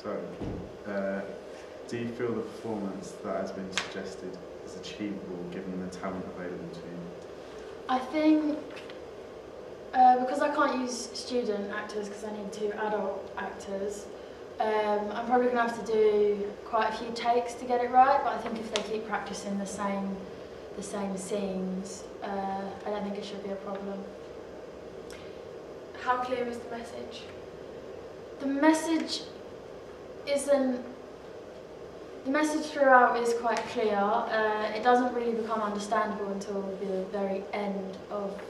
So, do you feel the performance that has been suggested is achievable given the talent available to you? I think because I can't use student actors because I need 2 adult actors, I'm probably going to have to do quite a few takes to get it right, but I think if they keep practicing the same scenes, I don't think it should be a problem. How clear is the message? The message isn't. The message throughout is quite clear. It doesn't really become understandable until the very end of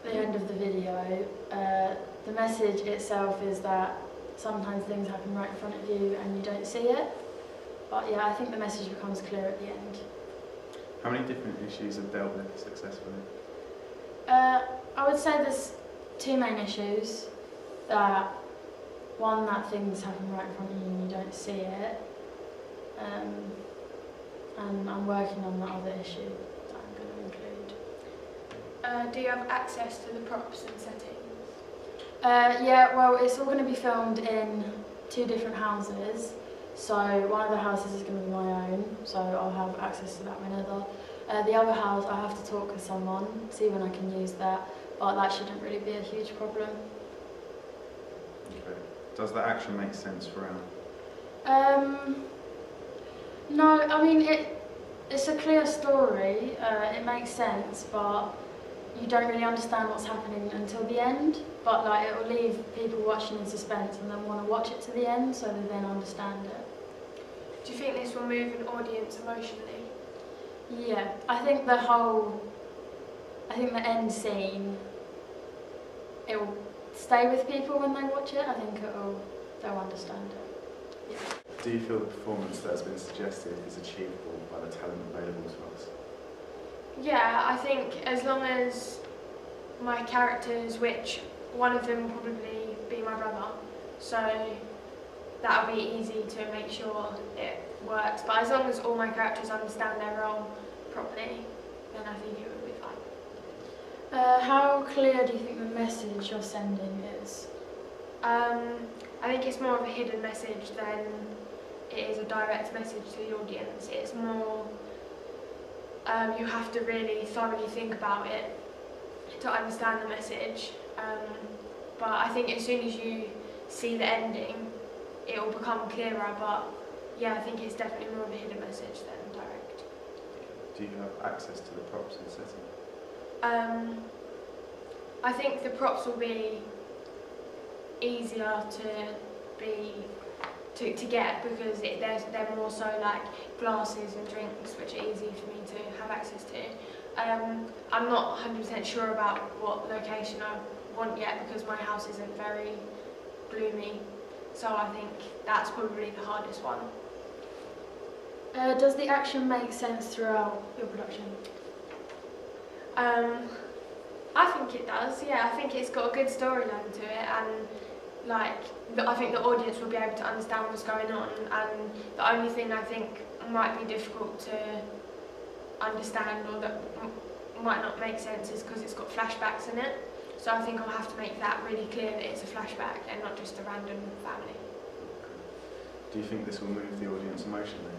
the video. The message itself is that sometimes things happen right in front of you and you don't see it. But yeah, I think the message becomes clear at the end. How many different issues are dealt with successfully? I would say there's 2 main issues. One, that things happen right in front of you and you don't see it. And I'm working on the other issue that I'm going to include. Do you have access to the props and settings? Yeah, well, it's all going to be filmed in 2 different houses. So one of the houses is going to be my own, so I'll have access to that whenever. The other house, I have to talk with someone, see when I can use that, but that shouldn't really be a huge problem. Okay. Does the action make sense throughout? No, I mean, it's a clear story, it makes sense, but you don't really understand what's happening until the end. But like, it will leave people watching in suspense and then want to watch it to the end so they then understand it. Do you think this will move an audience emotionally? Yeah, I think the end scene, it will stay with people when they watch it. I think they'll understand it. Yeah. Do you feel the performance that has been suggested is achievable by the talent available to us? Yeah, I think as long as my characters, which one of them will probably be my brother, so that'll be easy to make sure it works. But as long as all my characters understand their role properly, then I think it would be fine. How clear do you think the message you're sending is? I think it's more of a hidden message than it is a direct message to the audience. It's more, you have to really thoroughly think about it to understand the message. But I think as soon as you see the ending, it will become clearer. But yeah, I think it's definitely more of a hidden message than direct. Do you have access to the props and setting? I think the props will be easier to get because they're more so like glasses and drinks, which are easy for me to have access to. I'm not 100% sure about what location I want yet because my house isn't very gloomy, so I think that's probably the hardest one. Does the action make sense throughout your production? I think it does, yeah. I think it's got a good storyline to it, and I think the audience will be able to understand what's going on, and the only thing I think might be difficult to understand or that might not make sense is because it's got flashbacks in it. So I think I'll have to make that really clear that it's a flashback and not just a random family. Do you think this will move the audience emotionally?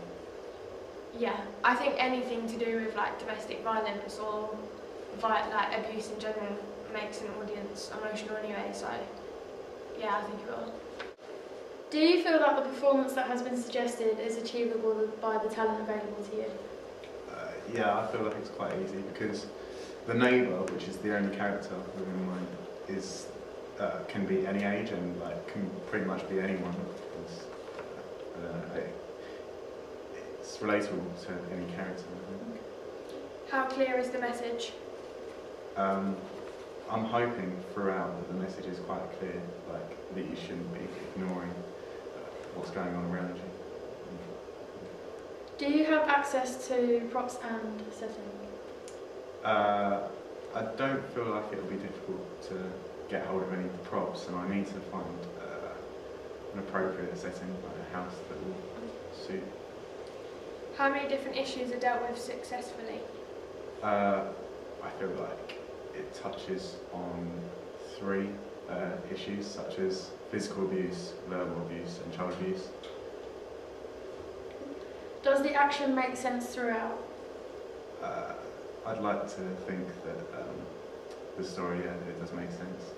Yeah, I think anything to do with like domestic violence or like abuse in general makes an audience emotional anyway, so yeah, I think it will. Do you feel that the performance that has been suggested is achievable by the talent available to you? Yeah, I feel like it's quite easy because the neighbour, which is the only character within mine, can be any age and like can pretty much be anyone. It's relatable to any character, I think. How clear is the message? I'm hoping throughout that the message is quite clear, like that you shouldn't be ignoring what's going on around you. Do you have access to props and setting? I don't feel like it'll be difficult to get hold of any of the props, and I need to find an appropriate setting, like a house that will suit. How many different issues are dealt with successfully? I feel like it touches on 3 issues such as physical abuse, verbal abuse and child abuse. Does the action make sense throughout? I'd like to think that the story, it does make sense.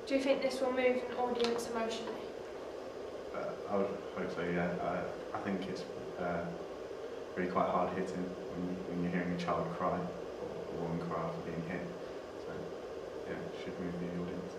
Do you think this will move an audience emotionally? I would hope so, yeah. I think it's really quite hard hitting when you're hearing a child cry or a woman cry after being hit. So, yeah, it should move the audience.